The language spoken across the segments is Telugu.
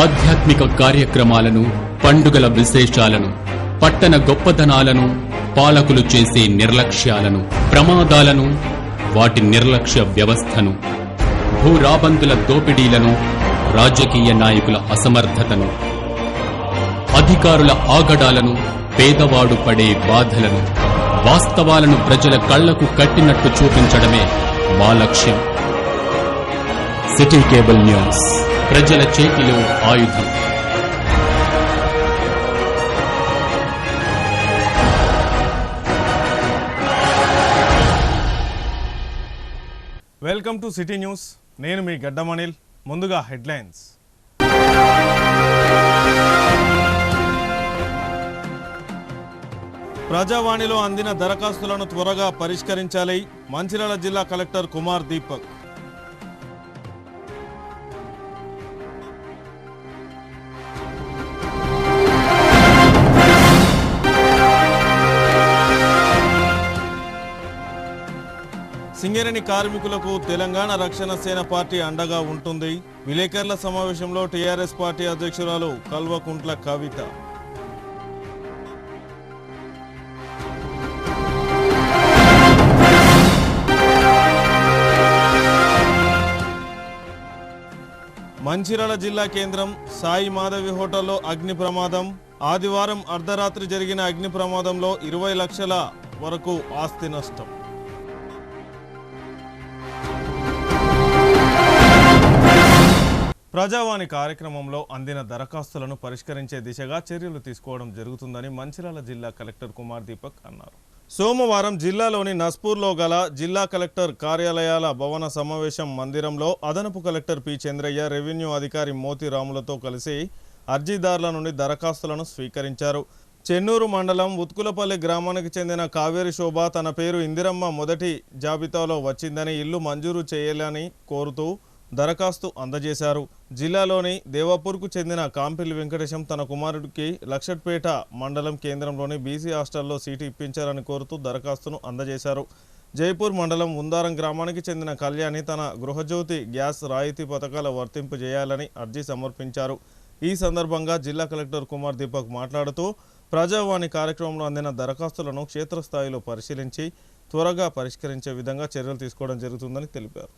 ఆధ్యాత్మిక కార్యక్రమాలను, పండుగల విశేషాలను, పట్టణ గొప్పదనాలను, పాలకులు చేసే నిర్లక్ష్యాలను, ప్రమాదాలను, వాటి నిర్లక్ష్య వ్యవస్థను, భూరాబందుల దోపిడీలను, రాజకీయ నాయకుల అసమర్థతను, అధికారుల ఆగడాలను, పేదవాడు పడే బాధలను, వాస్తవాలను ప్రజల కళ్లకు కట్టినట్టు చూపించడమే మా లక్ష్యం. సిటీ కేబుల్ న్యూస్, ప్రజల చేతిలో ఆయుధం. Welcome to city news. నేను మీ గడ్డమనిల్. ముందుగా హెడ్లైన్స్. ప్రజావాణిలో అందిన దరఖాస్తులను త్వరగా పరిష్కరించాలి. మంచిర్యాల జిల్లా కలెక్టర్ కుమార్ దీపక్. సింగరేణి కార్మికులకు తెలంగాణ రక్షణ సేన పార్టీ అండగా ఉంటుంది. విలేకరుల సమావేశంలో టీఆర్ఎస్ పార్టీ అధ్యక్షురాలు కల్వకుంట్ల కవిత. మంచిర్యాల జిల్లా కేంద్రం సాయి మాధవి హోటల్లో అగ్ని ప్రమాదం. ఆదివారం అర్ధరాత్రి జరిగిన అగ్ని ప్రమాదంలో 20 లక్షల వరకు ఆస్తి నష్టం. ప్రజావాణి కార్యక్రమంలో అందిన దరఖాస్తులను పరిష్కరించే దిశగా చర్యలు తీసుకోవడం జరుగుతుందని మంచిర్యాల జిల్లా కలెక్టర్ కుమార్ దీపక్ అన్నారు. సోమవారం జిల్లాలోని నస్పూర్లో గల జిల్లా కలెక్టర్ కార్యాలయాల భవన సమావేశం మందిరంలో అదనపు కలెక్టర్ పి చంద్రయ్య, రెవెన్యూ అధికారి మోతి రాములతో కలిసి అర్జీదారుల నుండి దరఖాస్తులను స్వీకరించారు. చెన్నూరు మండలం ఉత్కులపల్లి గ్రామానికి చెందిన కావేరి శోభ తన పేరు ఇందిరమ్మ మొదటి జాబితాలో వచ్చిందని, ఇల్లు మంజూరు చేయాలని కోరుతూ దరఖాస్తు అందజేశారు. జిల్లాలోని దేవాపూర్కు చెందిన కాంపిల్లి వెంకటేశం తన కుమారుడికి లక్షట్పేట మండలం కేంద్రంలోని బీసీ హాస్టల్లో సీటు ఇప్పించాలని కోరుతూ దరఖాస్తును అందజేశారు. జైపూర్ మండలం ఉందారం గ్రామానికి చెందిన కళ్యాణి తన గృహజ్యోతి గ్యాస్ రాయితీ పథకాల వర్తింపు చేయాలని అర్జీ సమర్పించారు. ఈ సందర్భంగా జిల్లా కలెక్టర్ కుమార్ దీపక్ మాట్లాడుతూ ప్రజావాణి కార్యక్రమంలో అందిన దరఖాస్తులను క్షేత్రస్థాయిలో పరిశీలించి త్వరగా పరిష్కరించే విధంగా చర్యలు తీసుకోవడం జరుగుతుందని తెలిపారు.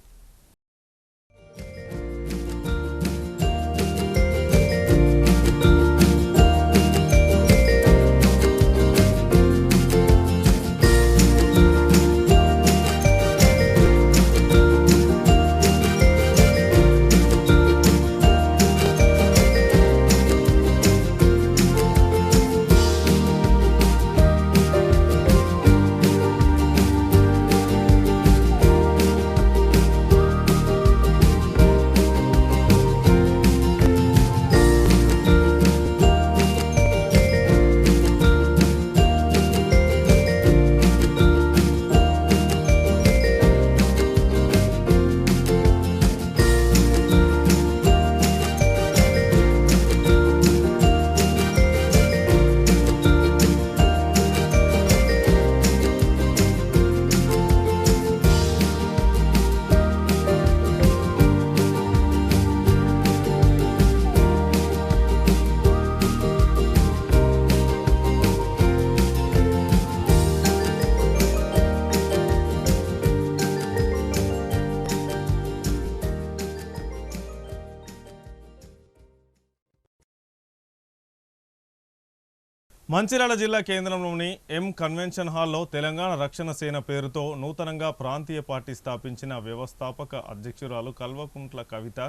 మంచిర్యాల జిల్లా కేంద్రంలోని ఎం కన్వెన్షన్ హాల్లో తెలంగాణ రక్షణ సేన పేరుతో నూతనంగా ప్రాంతీయ పార్టీ స్థాపించిన వ్యవస్థాపక అధ్యక్షురాలు కల్వకుంట్ల కవిత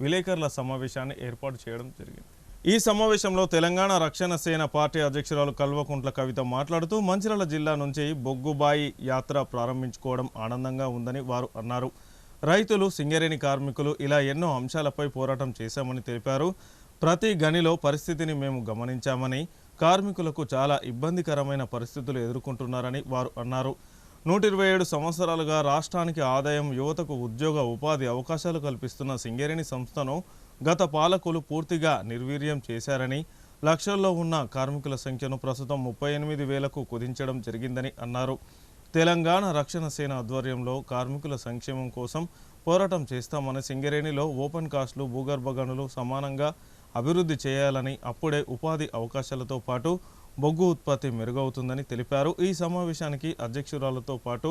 విలేకరుల సమావేశాన్ని ఏర్పాటు చేయడం జరిగింది. ఈ సమావేశంలో తెలంగాణ రక్షణ సేన పార్టీ అధ్యక్షురాలు కల్వకుంట్ల కవిత మాట్లాడుతూ మంచిర్యాల జిల్లా నుంచి బొగ్గుబాయి యాత్ర ప్రారంభించుకోవడం ఆనందంగా ఉందని వారు అన్నారు. రైతులు, సింగరేణి కార్మికులు ఇలా ఎన్నో అంశాలపై పోరాటం చేశామని తెలిపారు. ప్రతి గనిలో పరిస్థితిని మేము గమనించామని, కార్మికులకు చాలా ఇబ్బందికరమైన పరిస్థితులు ఎదుర్కొంటున్నారని వారు అన్నారు. 127 సంవత్సరాలుగా రాష్ట్రానికి ఆదాయం, యువతకు ఉద్యోగ ఉపాధి అవకాశాలు కల్పిస్తున్న సింగరేణి సంస్థను గత పాలకులు పూర్తిగా నిర్వీర్యం చేశారని, లక్షల్లో ఉన్న కార్మికుల సంఖ్యను ప్రస్తుతం 38,000కు కుదించడం జరిగిందని అన్నారు. తెలంగాణ రక్షణ సేన ఆధ్వర్యంలో కార్మికుల సంక్షేమం కోసం పోరాటం చేస్తామని, సింగరేణిలో ఓపెన్ కాస్ట్లు, భూగర్భ గనులు సమానంగా అభివృద్ధి చేయాలని, అప్పుడే ఉపాధి అవకాశాలతో పాటు బొగ్గు ఉత్పత్తి మెరుగవుతుందని తెలిపారు. ఈ సమావేశానికి అధ్యక్షురాలతో పాటు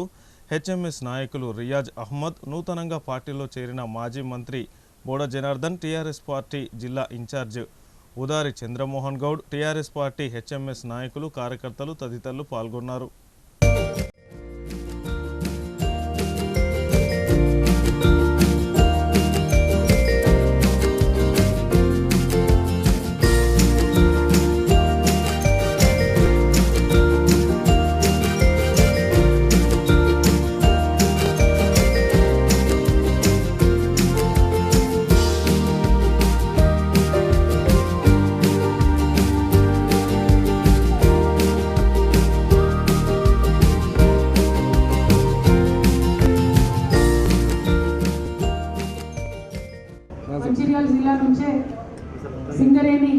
హెచ్ఎంఎస్ నాయకులు రియాజ్ అహ్మద్, నూతనంగా పార్టీలో చేరిన మాజీ మంత్రి బోడ జనార్దన్, టీఆర్ఎస్ పార్టీ జిల్లా ఇన్ఛార్జ్ ఉదారి చంద్రమోహన్ గౌడ్, టీఆర్ఎస్ పార్టీ హెచ్ఎంఎస్ నాయకులు, కార్యకర్తలు తదితరులు పాల్గొన్నారు. మంచిర్యాల జిల్లా నుంచే సింగరేణి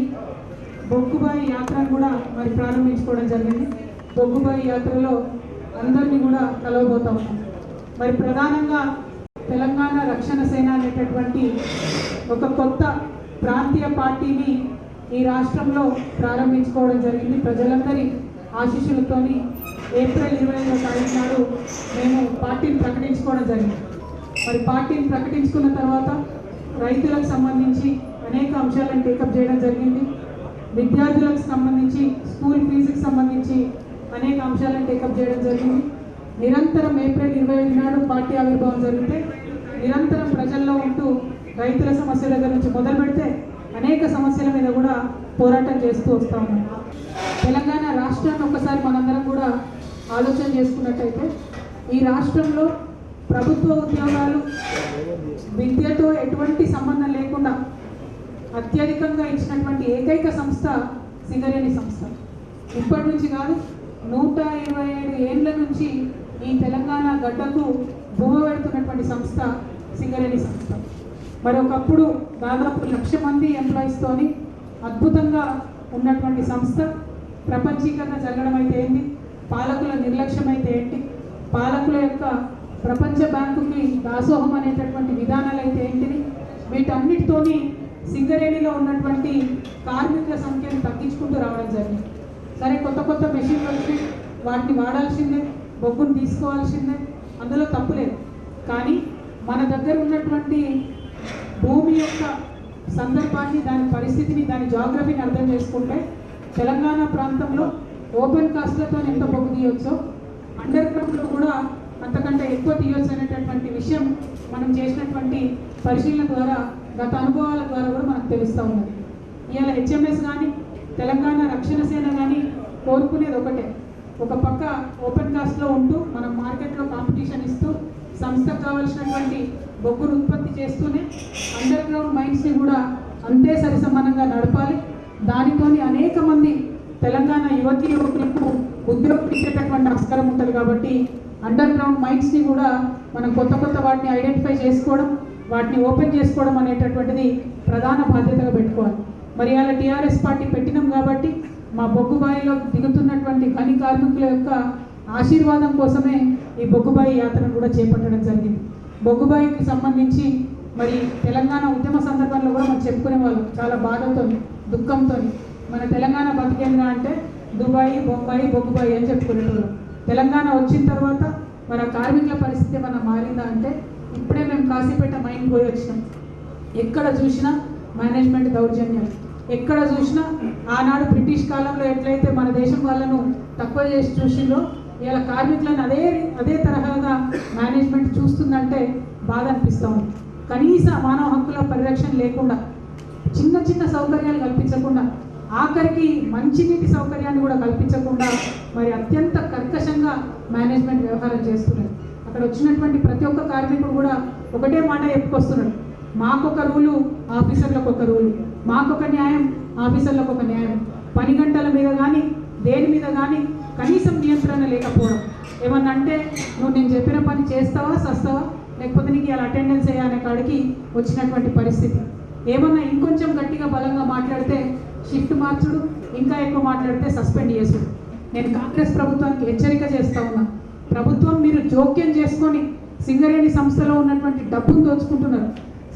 బొగ్గుబాయి యాత్రను కూడా మరి ప్రారంభించుకోవడం జరిగింది. బొగ్గుబాయి యాత్రలో అందరినీ కూడా కలవబోతా ఉన్నాం. మరి ప్రధానంగా తెలంగాణ రక్షణ సేన అనేటటువంటి ఒక కొత్త ప్రాంతీయ పార్టీని ఈ రాష్ట్రంలో ప్రారంభించుకోవడం జరిగింది. ప్రజలందరి ఆశీస్సులతోని ఏప్రిల్ 25వ తారీఖు నాడు మేము పార్టీని ప్రకటించుకోవడం జరిగింది. మరి పార్టీని ప్రకటించుకున్న తర్వాత రైతులకు సంబంధించి అనేక అంశాలను టేకప్ చేయడం జరిగింది. విద్యార్థులకు సంబంధించి స్కూల్ ఫీజుకి సంబంధించి అనేక అంశాలను టేకప్ చేయడం జరిగింది. నిరంతరం ఏప్రిల్ 25 నాడు పార్టీ ఆవిర్భావం జరిగితే నిరంతరం ప్రజల్లో ఉంటూ రైతుల సమస్యల దగ్గర నుంచి మొదలు పెడితే అనేక సమస్యల మీద కూడా పోరాటం చేస్తూ వస్తూ ఉన్నాం. తెలంగాణ రాష్ట్రాన్ని ఒక్కసారి మనందరం కూడా ఆలోచన చేసుకున్నట్టయితే ఈ రాష్ట్రంలో ప్రభుత్వ ఉద్యోగాలు విద్యతో ఎటువంటి సంబంధం లేకుండా అత్యధికంగా ఇచ్చినటువంటి ఏకైక సంస్థ సింగరేణి సంస్థ. ఇప్పటి నుంచి కాదు, 127 ఏళ్ల నుంచి ఈ తెలంగాణ గడ్డకు భూమ పెడుతున్నటువంటి సంస్థ సింగరేణి సంస్థ. మరి ఒకప్పుడు దాదాపు 1,00,000 మంది ఎంప్లాయీస్తోని అద్భుతంగా ఉన్నటువంటి సంస్థ ప్రపంచీకరణ జరగడం అయితే ఏంటి, పాలకుల నిర్లక్ష్యం అయితే ఏంటి, పాలకుల యొక్క ప్రపంచ బ్యాంకుకి దాసోహం అనేటటువంటి విధానాలు అయితే ఏంటివి, వీటన్నిటితోని సింగరేణిలో ఉన్నటువంటి కార్మికుల సంఖ్యను తగ్గించుకుంటూ రావడం జరిగింది. సరే, కొత్త కొత్త మెషిన్లు వచ్చి వాటిని వాడాల్సిందే, బొగ్గును తీసుకోవాల్సిందే, అందులో తప్పులేదు. కానీ మన దగ్గర ఉన్నటువంటి భూమి యొక్క సందర్భాన్ని, దాని పరిస్థితిని, దాని జాగ్రఫీని అర్థం చేసుకుంటే తెలంగాణ ప్రాంతంలో ఓపెన్ కాస్ట్లతో ఎంత బొగ్గు తీయొచ్చో అండర్ గ్రౌండ్లో కూడా అంతకంటే ఎక్కువ తీయొచ్చు అనేటటువంటి విషయం మనం చేసినటువంటి పరిశీలన ద్వారా, గత అనుభవాల ద్వారా కూడా మనకు తెలుస్తూ ఉన్నది. ఇవాళ హెచ్ఎంఎస్ కానీ తెలంగాణ రక్షణ సేన కానీ కోరుకునేది ఒకటే, ఒక పక్క ఓపెన్ కాస్ట్లో ఉంటూ మనం మార్కెట్లో కాంపిటీషన్ ఇస్తూ సంస్థకు కావాల్సినటువంటి బొగ్గును ఉత్పత్తి చేస్తూనే అండర్ గ్రౌండ్ మైన్స్ని కూడా అంతే సరిసమానంగా నడపాలి. దానితోని అనేక మంది తెలంగాణ యువకులకు ఉద్యోగం ఇచ్చేటటువంటి ఆస్కారం ఉంటుంది. కాబట్టి అండర్ గ్రౌండ్ మైన్స్ని కూడా మనం కొత్త కొత్త వాటిని ఐడెంటిఫై చేసుకోవడం, వాటిని ఓపెన్ చేసుకోవడం అనేటటువంటిది ప్రధాన బాధ్యతగా పెట్టుకోవాలి. మరి అలా టీఆర్ఎస్ పార్టీ పెట్టినాం కాబట్టి మా బొగ్గుబాయిలో దిగుతున్నటువంటి గని కార్మికుల యొక్క ఆశీర్వాదం కోసమే ఈ బొగ్గుబాయి యాత్రను కూడా చేపట్టడం జరిగింది. బొగ్గుబాయికి సంబంధించి మరి తెలంగాణ ఉద్యమ సందర్భంలో కూడా మనం చెప్పుకునే వాళ్ళం చాలా బాధతో, దుఃఖంతో. మన తెలంగాణ బతికేంద్రా అంటే దుబాయి, బొంబాయి, బొగ్గుబాయి అని చెప్పుకునేటోళ్ళం. తెలంగాణ వచ్చిన తర్వాత మన కార్మికుల పరిస్థితి ఏమన్నా మారిందా అంటే, ఇప్పుడే మేము కాశీపేట మైన్ పోయి వచ్చినాం. ఎక్కడ చూసినా మేనేజ్మెంట్ దౌర్జన్యం, ఎక్కడ చూసినా ఆనాడు బ్రిటిష్ కాలంలో ఎట్లయితే మన దేశం వాళ్ళను తక్కువ చేసి చూసిందో, ఇలా కార్మికులను అదే తరహాగా మేనేజ్మెంట్ చూస్తుందంటే బాధ అనిపిస్తూ ఉంది. కనీస మానవ హక్కుల పరిరక్షణ లేకుండా, చిన్న చిన్న సౌకర్యాలు కల్పించకుండా, ఆఖరికి మంచినీటి సౌకర్యాన్ని కూడా కల్పించకుండా మరి అత్యంత కర్కశంగా మేనేజ్మెంట్ వ్యవహారం చేస్తున్నారు. అక్కడ వచ్చినటువంటి ప్రతి ఒక్క కార్మికుడు కూడా ఒకటే మాట చెప్పుకొస్తున్నాడు, మాకొక రూలు, ఆఫీసర్లకు ఒక రూలు, మాకొక న్యాయం, ఆఫీసర్లకు ఒక న్యాయం. పని గంటల మీద కానీ దేని మీద కానీ కనీసం నియంత్రణ లేకపోవడం. ఏమన్నా అంటే నువ్వు నేను చెప్పిన పని చేస్తావా సస్తావా, లేకపోతే నీకు ఇలా అటెండెన్స్ అయ్యా కాడికి వచ్చినటువంటి పరిస్థితి. ఏమన్నా ఇంకొంచెం గట్టిగా బలంగా మాట్లాడితే షిఫ్ట్ మార్చుడు, ఇంకా ఎక్కువ మాట్లాడితే సస్పెండ్ చేసుడు. నేను కాంగ్రెస్ ప్రభుత్వానికి హెచ్చరిక చేస్తూ ఉన్నా, ప్రభుత్వం మీరు జోక్యం చేసుకొని సింగరేణి సంస్థలో ఉన్నటువంటి డబ్బును దోచుకుంటున్నారు,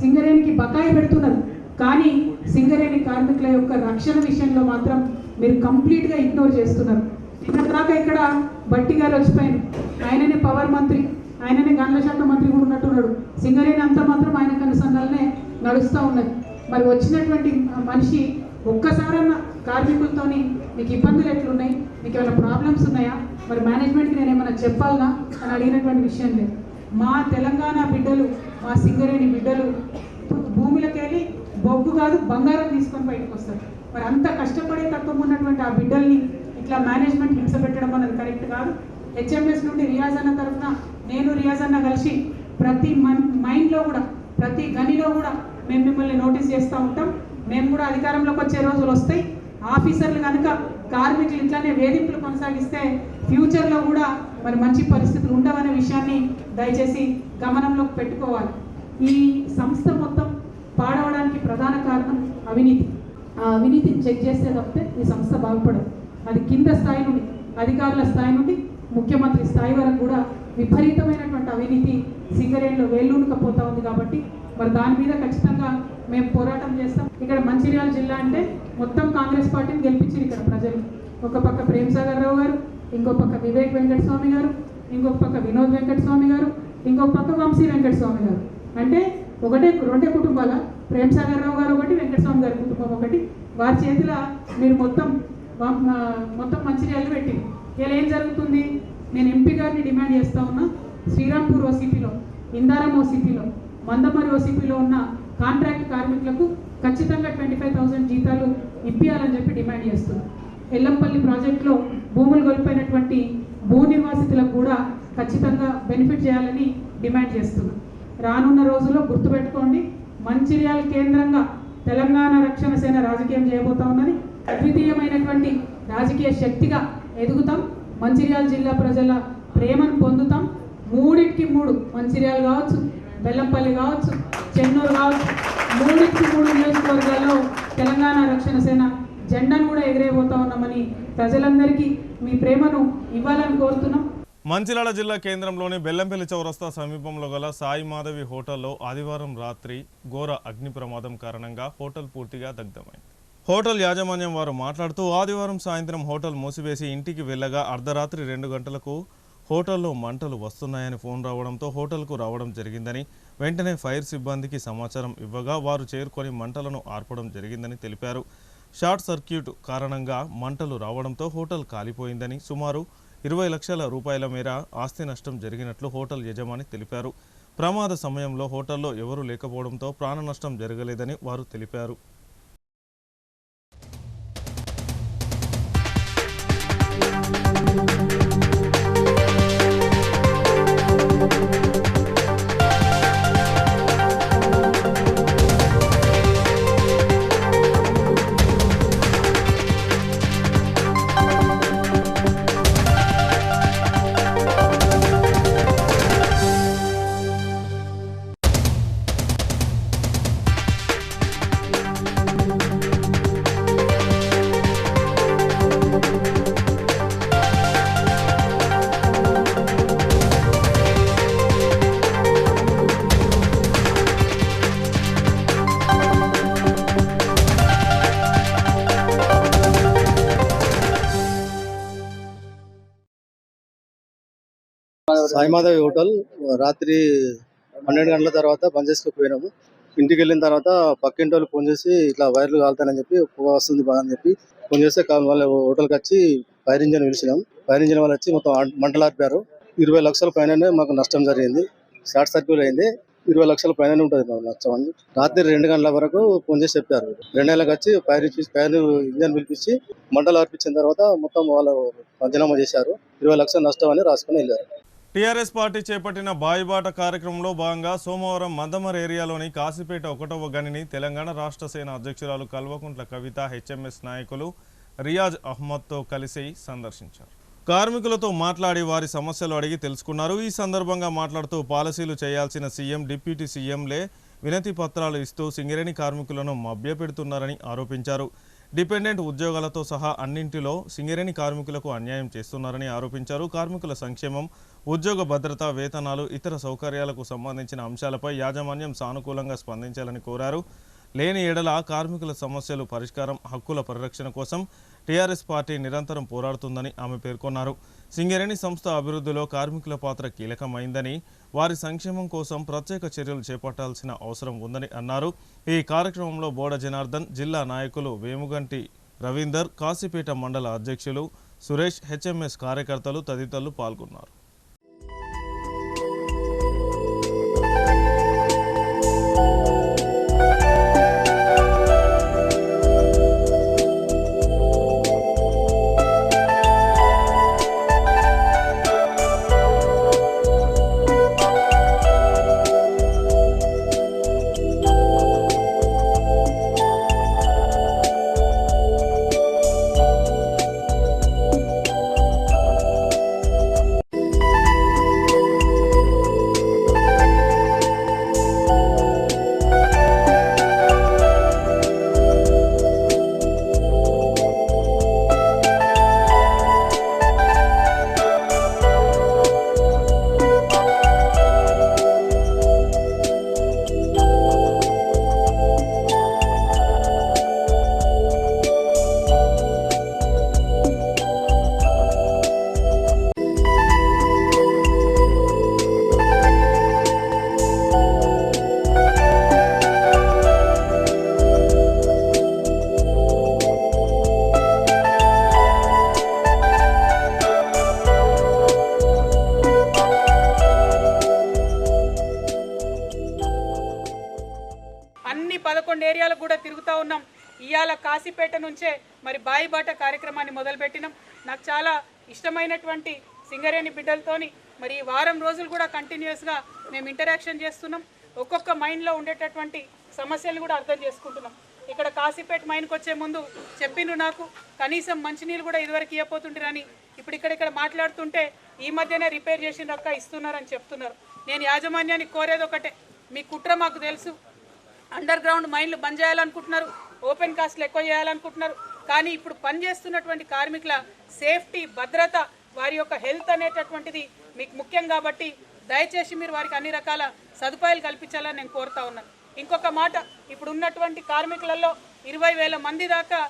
సింగరేణికి బకాయి పెడుతున్నారు. కానీ సింగరేణి కార్మికుల యొక్క రక్షణ విషయంలో మాత్రం మీరు కంప్లీట్గా ఇగ్నోర్ చేస్తున్నారు. దాకా ఇక్కడ బట్టి గారు వచ్చిపోయారు, ఆయననే పవర్ మంత్రి, ఆయననే గనుల శాఖ మంత్రి కూడా ఉన్నట్టున్నాడు. సింగరేణి అంతా మాత్రం ఆయన కనుసంధాలనే నడుస్తూ ఉన్నది. మరి వచ్చినటువంటి మనిషి ఒక్కసారన్నా కార్మికులతోని మీకు ఇబ్బందులు ఎట్లున్నాయి, మీకు ఏమైనా ప్రాబ్లమ్స్ ఉన్నాయా, మరి మేనేజ్మెంట్కి నేను ఏమైనా చెప్పాలనా అని అడిగినటువంటి విషయం లేదు. మా తెలంగాణ బిడ్డలు, మా సింగరేణి బిడ్డలు భూమిలోకి వెళ్ళి బొగ్గు కాదు బంగారం తీసుకొని బయటకు వస్తారు. మరి అంత కష్టపడే తత్వం ఉన్నటువంటి ఆ బిడ్డల్ని ఇట్లా మేనేజ్మెంట్ హింస పెట్టడం అన్నది కరెక్ట్ కాదు. హెచ్ఎంఎస్ నుండి రియాజ్ అన్న తరఫున నేను రియాజ్ అన్న కలిసి ప్రతి మైండ్లో కూడా ప్రతి గనిలో కూడా మేము మిమ్మల్ని నోటీస్ చేస్తూ ఉంటాం. మేము కూడా అధికారంలోకి వచ్చే రోజులు వస్తాయి. ఆఫీసర్లు కనుక కార్మికులు ఇట్లానే వేధింపులు కొనసాగిస్తే ఫ్యూచర్లో కూడా మరి మంచి పరిస్థితులు ఉండవనే విషయాన్ని దయచేసి గమనంలోకి పెట్టుకోవాలి. ఈ సంస్థ మొత్తం పాడవడానికి ప్రధాన కారణం అవినీతి. ఆ అవినీతిని చెక్ చేస్తే తప్పితే ఈ సంస్థ బాగుపడదు. అది కింద స్థాయి నుండి అధికారుల స్థాయి నుండి ముఖ్యమంత్రి స్థాయి వరకు కూడా విపరీతమైనటువంటి అవినీతి సింగరేణిలో వేళ్ళూనుకపోతూ ఉంది. కాబట్టి మరి దాని మీద ఖచ్చితంగా మేము పోరాటం చేస్తాం. ఇక్కడ మంచిర్యాల జిల్లా అంటే మొత్తం కాంగ్రెస్ పార్టీని గెలిపించారు ఇక్కడ ప్రజలు. ఒక పక్క ప్రేమ్సాగర్ రావు గారు, ఇంకో పక్క వివేక్ వెంకటస్వామి గారు, ఇంకొక పక్క వినోద్ వెంకటస్వామి గారు, ఇంకొక పక్క వంశీ వెంకటస్వామి గారు. అంటే రెండే కుటుంబాల, ప్రేమ్సాగర్ రావు గారు ఒకటి, వెంకటస్వామి గారి కుటుంబం ఒకటి. వారి చేతిలో మీరు మొత్తం మంచిర్యాలు పెట్టి ఇలా ఏం జరుగుతుంది? నేను ఎంపీ గారిని డిమాండ్ చేస్తూ ఉన్నా, శ్రీరాంపూర్ ఓసీపీలో, ఇందారం ఓసీపీలో, మందమరి ఓసీపీలో ఉన్న కాంట్రాక్ట్ కార్మికులకు ఖచ్చితంగా 25,000 జీతాలు ఇప్పియాలని చెప్పి డిమాండ్ చేస్తున్నాం. ఎల్లంపల్లి ప్రాజెక్టులో భూములు కోల్పోయినటువంటి భూ నిర్వాసితులకు కూడా ఖచ్చితంగా బెనిఫిట్ చేయాలని డిమాండ్ చేస్తున్నాం. రానున్న రోజుల్లో గుర్తుపెట్టుకోండి, మంచిర్యాల కేంద్రంగా తెలంగాణ రక్షణ సేన రాజకీయం చేయబోతా ఉన్నది. అద్వితీయమైనటువంటి రాజకీయ శక్తిగా ఎదుగుతాం. మంచిర్యాల జిల్లా ప్రజల ప్రేమను పొందుతాం. 3 మంచిర్యాల కావచ్చు, బెల్లంపల్లి కావచ్చు, చెన్నూరు కావచ్చు, 3 నియోజకవర్గాల్లో తెలంగాణ రక్షణ సేన జెండాను కూడా ఎగిరేయబోతా ఉన్నామని ప్రజలందరికీ మీ ప్రేమను ఇవ్వాలని కోరుతున్నాం. మంచిర్యాల జిల్లా కేంద్రంలోని బెల్లంపల్లి చౌరస్తా సమీపంలో గల సాయి మాధవి హోటల్లో ఆదివారం రాత్రి ఘోర అగ్ని ప్రమాదం కారణంగా హోటల్ పూర్తిగా దగ్ధమైంది. హోటల్ యాజమాన్యం వారు మాట్లాడుతూ ఆదివారం సాయంత్రం హోటల్ మూసివేసి ఇంటికి వెళ్ళగా అర్ధరాత్రి 2 గంటలకు హోటల్లో మంటలు వస్తున్నాయని ఫోన్ రావడంతో హోటల్కు రావడం జరిగిందని, వెంటనే ఫైర్ సిబ్బందికి సమాచారం ఇవ్వగా వారు చేరుకొని మంటలను ఆర్పడం జరిగిందని తెలిపారు. షార్ట్ సర్క్యూట్ కారణంగా మంటలు రావడంతో హోటల్ కాలిపోయిందని, సుమారు 20 లక్షల రూపాయల మేర ఆస్తి నష్టం జరిగినట్లు హోటల్ యజమాని తెలిపారు. ప్రమాద సమయంలో హోటల్లో ఎవరూ లేకపోవడంతో ప్రాణ నష్టం జరగలేదని వారు తెలిపారు. సాయిమాధవి హోటల్ రాత్రి 12 గంటల తర్వాత బంద్ చేసుకుపోయినాము. ఇంటికి వెళ్ళిన తర్వాత పక్కింటి వాళ్ళు ఫోన్ చేసి ఇట్లా వైర్లు కాలుతానని చెప్పి పొగ వస్తుంది బాగా అని చెప్పి ఫోన్ చేస్తే వాళ్ళ హోటల్కి వచ్చి ఫైర్ ఇంజిన్ పిలిచినాం. ఫైర్ ఇంజిన్ వాళ్ళు వచ్చి మొత్తం మంటలు ఆర్పారు. 20 లక్షల పైననే మాకు నష్టం జరిగింది. షార్ట్ సర్క్యూట్ అయింది. 20 లక్షల పైన ఉంటుంది మాకు నష్టం అని రాత్రి 2 గంటల వరకు ఫోన్ చేసి చెప్పారు. 2 నెలలకు వచ్చి ఫైర్ ఇంజిన్ పిలిపించి మంటలు ఆర్పించిన తర్వాత మొత్తం వాళ్ళు పంచనామా చేశారు. 20 లక్షల నష్టం అని రాసుకుని వెళ్ళారు. టీఆర్ఎస్ పార్టీ చేపట్టిన బాయిబాట కార్యక్రమంలో భాగంగా సోమవారం మందమర్ ఏరియాలోని కాశీపేట 1వ గనిని తెలంగాణ రాష్ట్ర సేన అధ్యక్షురాలు కల్వకుంట్ల కవిత, హెచ్ఎంఎస్ నాయకులు రియాజ్ అహ్మద్తో కలిసి సందర్శించారు. కార్మికులతో మాట్లాడి వారి సమస్యలు అడిగి తెలుసుకున్నారు. ఈ సందర్భంగా మాట్లాడుతూ పాలసీలు చేయాల్సిన సీఎం, డిప్యూటీ సీఎంలే వినతి పత్రాలు ఇస్తూ సింగరేణి కార్మికులను మభ్యపెడుతున్నారని ఆరోపించారు. డిపెండెంట్ ఉద్యోగాలతో సహా అన్నింటిలో సింగరేణి కార్మికులకు అన్యాయం చేస్తున్నారని ఆరోపించారు. కార్మికుల సంక్షేమం, ఉద్యోగ భద్రత, వేతనాలు, ఇతర సౌకర్యాలకు సంబంధించిన అంశాలపై యాజమాన్యం సానుకూలంగా స్పందించాలని కోరారు. లేని ఎడల కార్మికుల సమస్యలు పరిష్కారం, హక్కుల పరిరక్షణ కోసం టీఆర్ఎస్ పార్టీ నిరంతరం పోరాడుతుందని ఆమె పేర్కొన్నారు. సింగరేణి సంస్థ అభివృద్ధిలో కార్మికుల పాత్ర కీలకమైందని, వారి సంక్షేమం కోసం ప్రత్యేక చర్యలు చేపట్టాల్సిన అవసరం ఉందని అన్నారు. ఈ కార్యక్రమంలో బోడ జనార్దన్, జిల్లా నాయకులు వేముగంటి రవీందర్, కాశీపేట మండల అధ్యక్షులు సురేష్, హెచ్ఎంఎస్ కార్యకర్తలు తదితరులు పాల్గొన్నారు. అన్ని 11 ఏరియాలకు కూడా తిరుగుతూ ఉన్నాం. ఇవాళ కాశీపేట నుంచే మరి బాయిబాట కార్యక్రమాన్ని మొదలుపెట్టినాం. నాకు చాలా ఇష్టమైనటువంటి సింగరేణి బిడ్డలతోని మరి ఈ వారం రోజులు కూడా కంటిన్యూస్గా మేము ఇంటరాక్షన్ చేస్తున్నాం. ఒక్కొక్క మైన్లో ఉండేటటువంటి సమస్యలు కూడా అర్థం చేసుకుంటున్నాం. ఇక్కడ కాశీపేట మైన్కి వచ్చే ముందు చెప్పిండ్రు, నాకు కనీసం మంచినీళ్ళు కూడా ఇదివరకు ఇవ్వబోతుంటారని. ఇప్పుడు ఇక్కడ మాట్లాడుతుంటే ఈ మధ్యనే రిపేర్ చేసిన రక్క ఇస్తున్నారని చెప్తున్నారు. నేను యాజమాన్యానికి కోరేది ఒకటే, మీ కుట్ర మాకు తెలుసు. అండర్ గ్రౌండ్ మైన్లు బంద్ చేయాలనుకుంటున్నారు, ఓపెన్ కాస్ట్లు ఎక్కువ చేయాలనుకుంటున్నారు. కానీ ఇప్పుడు పనిచేస్తున్నటువంటి కార్మికుల సేఫ్టీ, భద్రత, వారి యొక్క హెల్త్ అనేటటువంటిది మీకు ముఖ్యం. కాబట్టి దయచేసి మీరు వారికి అన్ని రకాల సదుపాయాలు కల్పించాలని నేను కోరుతా ఉన్నాను. ఇంకొక మాట, ఇప్పుడు ఉన్నటువంటి కార్మికులలో 20,000 మంది దాకా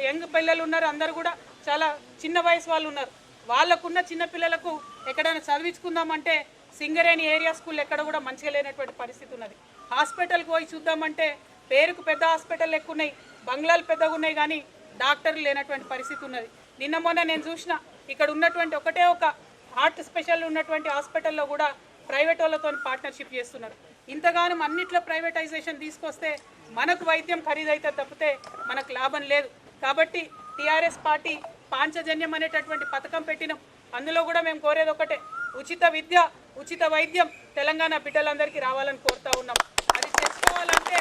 యంగ్ పిల్లలు ఉన్నారు. అందరూ కూడా చాలా చిన్న వయసు వాళ్ళు ఉన్నారు. వాళ్ళకున్న చిన్నపిల్లలకు ఎక్కడైనా చదివించుకుందామంటే సింగరేణి ఏరియా స్కూల్ ఎక్కడ కూడా మంచిగా లేనటువంటి పరిస్థితి ఉన్నది. హాస్పిటల్కి పోయి చూద్దామంటే పేరుకు పెద్ద హాస్పిటల్ ఎక్కువ ఉన్నాయి, బంగ్లాలు పెద్దగా ఉన్నాయి, కానీ డాక్టర్లు లేనటువంటి పరిస్థితి ఉన్నది. నిన్న మొన్న నేను చూసిన ఇక్కడ ఉన్నటువంటి ఒకటే ఒక హార్ట్ స్పెషల్ ఉన్నటువంటి హాస్పిటల్లో కూడా ప్రైవేట్ వాళ్ళతో పార్ట్నర్షిప్ చేస్తున్నారు. ఇంతగానం అన్నిట్లో ప్రైవేటైజేషన్ తీసుకొస్తే మనకు వైద్యం ఖరీదైతే తప్పితే మనకు లాభం లేదు. కాబట్టి టీఆర్ఎస్ పార్టీ పాంచజన్యం అనేటటువంటి పథకం పెట్టినాం. అందులో కూడా మేము కోరేది ఒకటే, ఉచిత విద్య, ఉచిత వైద్యం తెలంగాణ బిడ్డలందరికీ రావాలని కోరుతా ఉన్నాం. అది తెచ్చుకోవాలంటే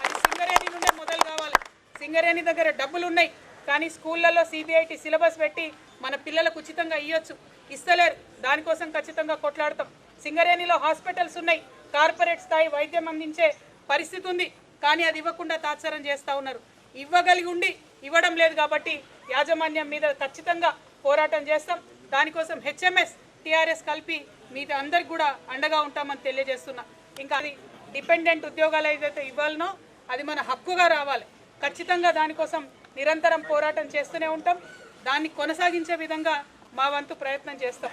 అది సింగరేణి నుండే మొదలు కావాలి. సింగరేణి దగ్గర డబ్బులు ఉన్నాయి, కానీ స్కూళ్ళల్లో CBIT సిలబస్ పెట్టి మన పిల్లలకు ఉచితంగా ఇవ్వచ్చు, ఇస్తలేరు. దానికోసం ఖచ్చితంగా కొట్లాడతాం. సింగరేణిలో హాస్పిటల్స్ ఉన్నాయి, కార్పొరేట్ స్థాయి వైద్యం అందించే పరిస్థితి ఉంది, కానీ అది ఇవ్వకుండా తాత్సారం చేస్తూ ఉన్నారు. ఇవ్వగలిగి ఉండి ఇవ్వడం లేదు. కాబట్టి యాజమాన్యం మీద ఖచ్చితంగా పోరాటం చేస్తాం. దానికోసం HMS TRS కలిపి మీద అందరికి కూడా అండగా ఉంటామని తెలియజేస్తున్నా. ఇంకా అది డిపెండెంట్ ఉద్యోగాలు ఏదైతే ఇవ్వాలనో అది మన హక్కుగా రావాలి. ఖచ్చితంగా దానికోసం నిరంతరం పోరాటం చేస్తూనే ఉంటాం. దాన్ని కొనసాగించే విధంగా మా వంతు ప్రయత్నం చేస్తాం.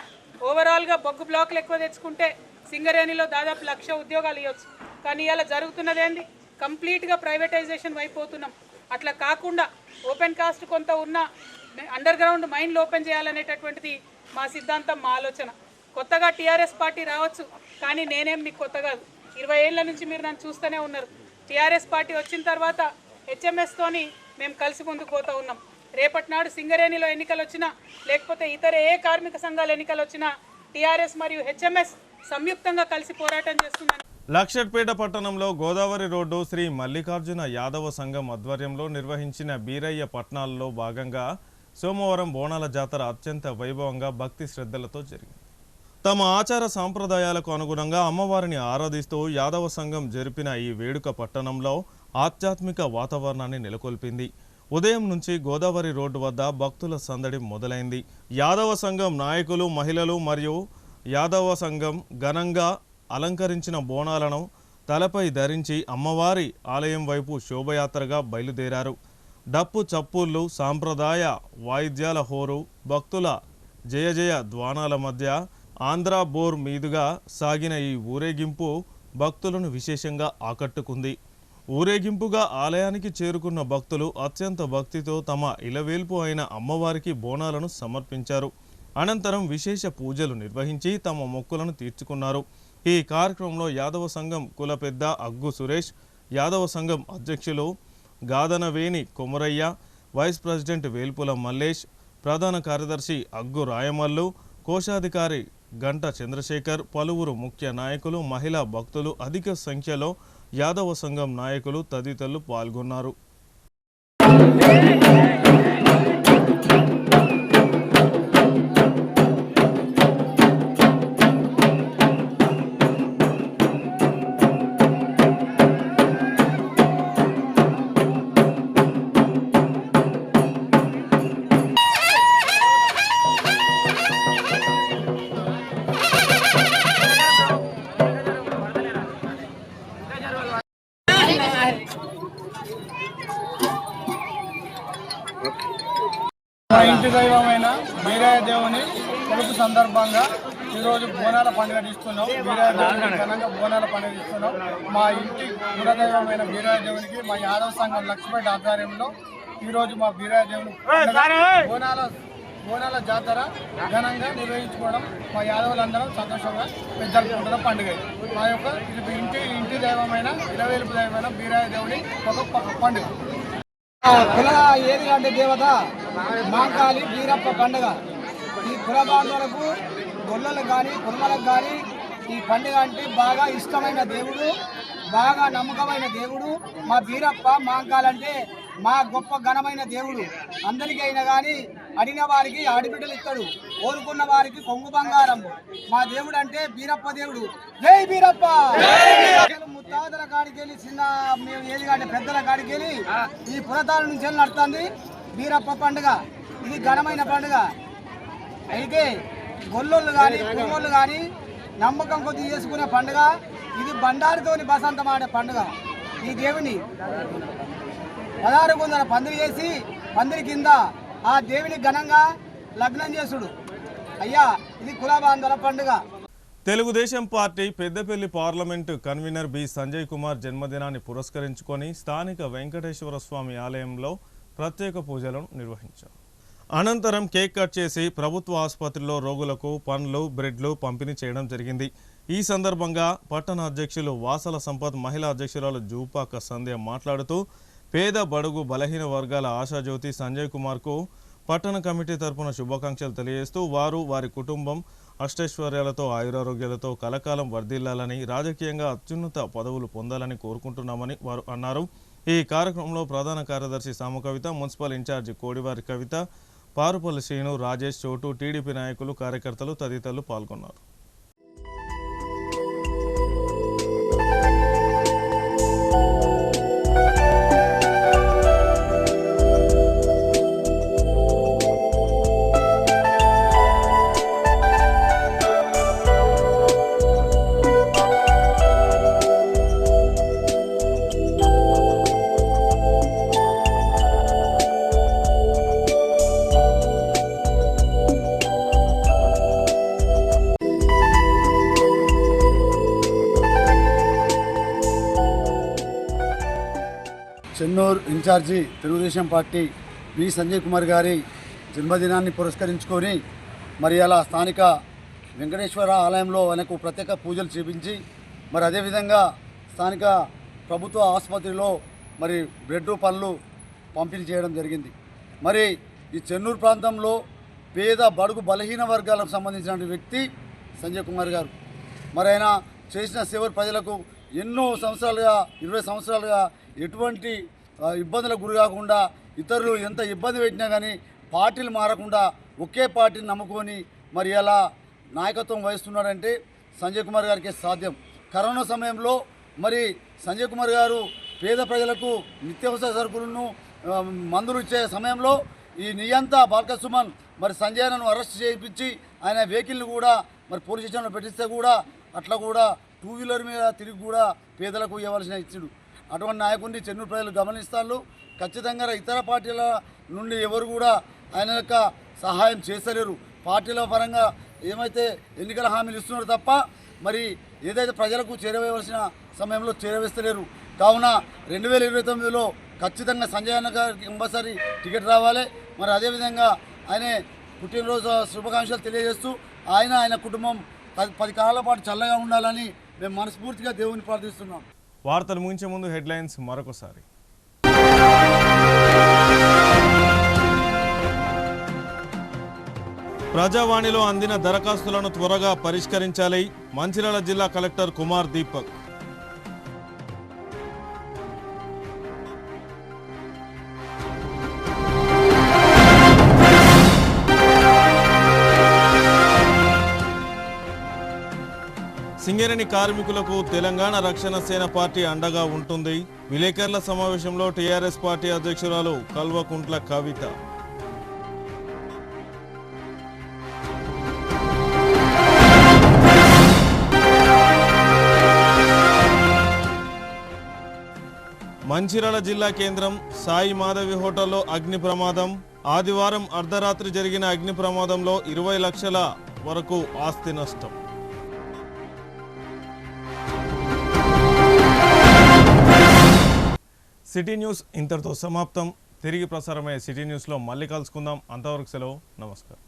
ఓవరాల్గా బొగ్గు బ్లాక్లు ఎక్కువ తెచ్చుకుంటే సింగరేణిలో దాదాపు 1,00,000 ఉద్యోగాలు ఇవ్వచ్చు. కానీ ఇలా జరుగుతున్నది ఏంది, కంప్లీట్గా ప్రైవేటైజేషన్ అయిపోతున్నాం. అట్లా కాకుండా ఓపెన్ కాస్ట్ కొంత ఉన్న అండర్ గ్రౌండ్ మైన్లు ఓపెన్ చేయాలనేటటువంటిది మా సిద్ధాంతం, మా ఆలోచన. కొత్తగా TRS పార్టీ రావచ్చు, కానీ నేనేం మీకు కొత్త కాదు. 20 ఏళ్ల నుంచి మీరు నన్ను చూస్తూనే ఉన్నారు. TRS పార్టీ వచ్చిన తర్వాత HMSతోని మేము కలిసి ముందుకు పోతూ ఉన్నాం. రేపటి నాడు సింగరేణిలో ఎన్నికలు వచ్చినా, లేకపోతే ఇతర ఏ కార్మిక సంఘాల ఎన్నికలు వచ్చినా TRS మరియు HMS సంయుక్తంగా కలిసి పోరాటం చేస్తుందని. లక్షట్పేట పట్టణంలో గోదావరి రోడ్డు శ్రీ మల్లికార్జున యాదవ సంఘం ఆధ్వర్యంలో నిర్వహించిన బీరయ్య పట్నాలలో భాగంగా సోమవారం బోనాల జాతర అత్యంత వైభవంగా భక్తి శ్రద్ధలతో జరిగింది. తమ ఆచార సాంప్రదాయాలకు అనుగుణంగా అమ్మవారిని ఆరాధిస్తూ యాదవ సంఘం జరిపిన ఈ వేడుక పట్టణంలో ఆధ్యాత్మిక వాతావరణాన్ని నెలకొల్పింది. ఉదయం నుంచి గోదావరి రోడ్డు వద్ద భక్తుల సందడి మొదలైంది. యాదవ సంఘం నాయకులు, మహిళలు మరియు యాదవ సంఘం ఘనంగా అలంకరించిన బోనాలను తలపై ధరించి అమ్మవారి ఆలయం వైపు శోభయాత్రగా బయలుదేరారు. డప్పు చప్పుళ్ళు, సాంప్రదాయ వాయిద్యాల హోరు, భక్తుల జయ జయ ధ్వానాల మధ్య ఆంధ్రా బోర్ మీదుగా సాగిన ఈ ఊరేగింపు భక్తులను విశేషంగా ఆకట్టుకుంది. ఊరేగింపుగా ఆలయానికి చేరుకున్న భక్తులు అత్యంత భక్తితో తమ ఇలవేల్పు అయిన అమ్మవారికి బోనాలను సమర్పించారు. అనంతరం విశేష పూజలు నిర్వహించి తమ మొక్కులను తీర్చుకున్నారు. ఈ కార్యక్రమంలో యాదవ సంఘం కుల పెద్ద అగ్గు సురేష్, యాదవ సంఘం అధ్యక్షులు గాదనవేణి కొమరయ్య, వైస్ ప్రెసిడెంట్ వేల్పుల మల్లేష్, ప్రధాన కార్యదర్శి అగ్గు రాయమల్లు, కోశాధికారి గంట చంద్రశేఖర్, పలువురు ముఖ్య నాయకులు, మహిళా భక్తులు, అధిక సంఖ్యలో యాదవ సంఘం నాయకులు తదితరులు పాల్గొన్నారు. మా ఇంటి దైవమైన వీరయ్య దేవుని కొలుపు సందర్భంగా ఈరోజు బోనాల పండుగ తీస్తున్నాం. వీరయ్య దేవునికి ఘనంగా బోనాల పండుగ తీస్తున్నాం. మా ఇంటి కులదైవమైన వీరయ్య దేవునికి మా యాదవ సంఘం లక్ష్మీపేట ఆధ్వర్యంలో ఈరోజు మా వీరయ్య దేవుని బోనాల జాతర ఘనంగా నిర్వహించుకోవడం మా యాదవులందరం సంతోషంగా జరుపుకుంటున్న పండుగ. మా యొక్క ఇంటి దైవమైన ఇరవేలుపు దైవమైన వీరయ్య దేవుని ఒక పండుగ. కుల ఏది దేవత మాంకాళి వీరప్ప పండుగ. ఈ కుల బాంధవులకు గొల్లలకు కానీ కుర్మలకు కానీ ఈ పండుగ అంటే బాగా ఇష్టమైన దేవుడు, బాగా నమ్మకమైన దేవుడు మా వీరప్ప. మాంకాలంటే మా గొప్ప ఘనమైన దేవుడు. అందరికీ అయినా కానీ అడిగిన వారికి ఆడిబిడ్డలు ఇస్తాడు, కోరుకున్న వారికి కొంగు బంగారం. మా దేవుడు అంటే వీరప్ప దేవుడు. జై వీరప్ప. ముత్తాతల కాడికి వెళ్ళి చిన్న మేము ఏది కానీ పెద్దల కాడికి వెళ్ళి ఈ పురతాల నుంచి వెళ్ళి నడుతుంది వీరప్ప పండుగ. ఇది ఘనమైన పండుగ. అయితే గొల్లోళ్ళు కానీ కుర్మోళ్ళు కానీ నమ్మకం కొద్ది చేసుకునే పండుగ ఇది. బండారితోని బసంతం ఆడే పండుగ. ఈ దేవుని 16 గుందల పందిరి చేసి పందిరి కింద ఆ దేవుని ఘనంగా లగ్నం చేసుడు. అయ్యా ఇది కుల బాంధవుల పండుగ. Telugu Desam party Peddapalli parliament convenor B Sanjay Kumar జన్మదినాన్ని పురస్కరించుకొని స్థానిక వెంకటేశ్వర స్వామి ఆలయంలో ప్రత్యేక పూజలను నిర్వహించారు. అనంతరం కేక్ కట్ చేసి ప్రభుత్వ ఆసుపత్రిలో రోగులకు పండ్లు, బ్రెడ్లు పంపిణీ చేయడం జరిగింది. ఈ సందర్భంగా పట్టణ అధ్యక్షులు వాసల సంపత్, మహిళా అధ్యక్షురాలు జూపాక సంధ్య మాట్లాడుతూ పేద బడుగు బలహీన వర్గాల ఆశాజ్యోతి సంజయ్ కుమార్కు పట్టణ కమిటీ తరపున శుభాకాంక్షలు తెలియజేస్తూ వారు వారి కుటుంబం అష్టైశ్వర్యాలతో ఆయురారోగ్యాలతో కలకాలం వర్ధిల్లాలని, రాజకీయంగా అత్యున్నత పదవులు పొందాలని కోరుకుంటున్నామని వారు అన్నారు. ఈ కార్యక్రమంలో ప్రధాన కార్యదర్శి సామకవిత, మున్సిపల్ ఇన్ఛార్జి కోడివారి కవిత, పారుపల్లి శ్రీను, రాజేష్, చోటు, టీడీపీ నాయకులు, కార్యకర్తలు తదితరులు పాల్గొన్నారు. Chennur incharge Telugu Desam party B Sanjay Kumar గారి జన్మదినాన్ని పురస్కరించుకొని మరి అలా స్థానిక వెంకటేశ్వర ఆలయంలో ఆయనకు ప్రత్యేక పూజలు చేపించి మరి అదేవిధంగా స్థానిక ప్రభుత్వ ఆసుపత్రిలో మరి బ్రెడ్ పళ్ళు పంపిణీ చేయడం జరిగింది. మరి ఈ చెన్నూరు ప్రాంతంలో పేద బడుగు బలహీన వర్గాలకు సంబంధించిన వ్యక్తి సంజయ్ కుమార్ గారు. మరి ఆయన చేసిన సేవ ప్రజలకు ఎన్నో సంవత్సరాలుగా 20 సంవత్సరాలుగా ఎటువంటి ఇబ్బందులకు గురి కాకుండా ఇతరులు ఎంత ఇబ్బంది పెట్టినా కానీ పార్టీలు మారకుండా ఒకే పార్టీని నమ్ముకొని మరి అలా నాయకత్వం వహిస్తున్నాడంటే సంజయ్ కుమార్ గారికి సాధ్యం. కరోనా సమయంలో మరి సంజయ్ కుమార్ గారు పేద ప్రజలకు నిత్యావసర సరుకులను మందులు ఇచ్చే సమయంలో ఈ నియంత బాల్కసుమన్ మరి సంజయ్ను అరెస్ట్ చేయించి ఆయన వెహికల్ని కూడా మరి పోలీస్ స్టేషన్లో పెట్టిస్తే కూడా అట్లా కూడా టూ వీలర్ మీద తిరిగి కూడా పేదలకు ఇవ్వవలసిన ఇచ్చుడు. అటువంటి నాయకుడిని చెన్నూరు ప్రజలు గమనిస్తారు. ఖచ్చితంగా ఇతర పార్టీల నుండి ఎవరు కూడా ఆయన యొక్క సహాయం చేస్తలేరు. పార్టీల పరంగా ఏమైతే ఎన్నికల హామీలు ఇస్తున్నారు తప్ప మరి ఏదైతే ప్రజలకు చేరవేయవలసిన సమయంలో చేరవేస్తలేరు. కావున 2029లో ఖచ్చితంగా సంజయ్ అన్న గారికి కంపల్సరీ టికెట్ రావాలి. మరి అదేవిధంగా ఆయన పుట్టినరోజు శుభాకాంక్షలు తెలియజేస్తూ ఆయన కుటుంబం 10 కాలాల పాటు చల్లగా ఉండాలని మేము మనస్ఫూర్తిగా దేవుని ప్రార్థిస్తున్నాం. వార్తలు ముగించే ముందు హెడ్లైన్స్ మరొకసారి. ప్రజావాణిలో అందిన దరఖాస్తులను త్వరగా పరిష్కరించాలి. మంచిర్యాల జిల్లా కలెక్టర్ కుమార్ దీపక్. సింగరేణి కార్మికులకు తెలంగాణ రక్షణ సేన పార్టీ అండగా ఉంటుంది. విలేకరుల సమావేశంలో టీఆర్ఎస్ పార్టీ అధ్యక్షురాలు కల్వకుంట్ల కవిత. మంచిర్యాల జిల్లా కేంద్రం సాయి మాధవి హోటల్లో అగ్ని ప్రమాదం. ఆదివారం అర్ధరాత్రి జరిగిన అగ్ని ప్రమాదంలో 20 లక్షల వరకు ఆస్తి నష్టం. సిటీ న్యూస్ ఇంతటితో సమాప్తం. తిరిగి ప్రసారమయ్యే సిటీ న్యూస్లో మళ్ళీ కలుసుకుందాం. అంతవరకు సెలవు. నమస్కారం.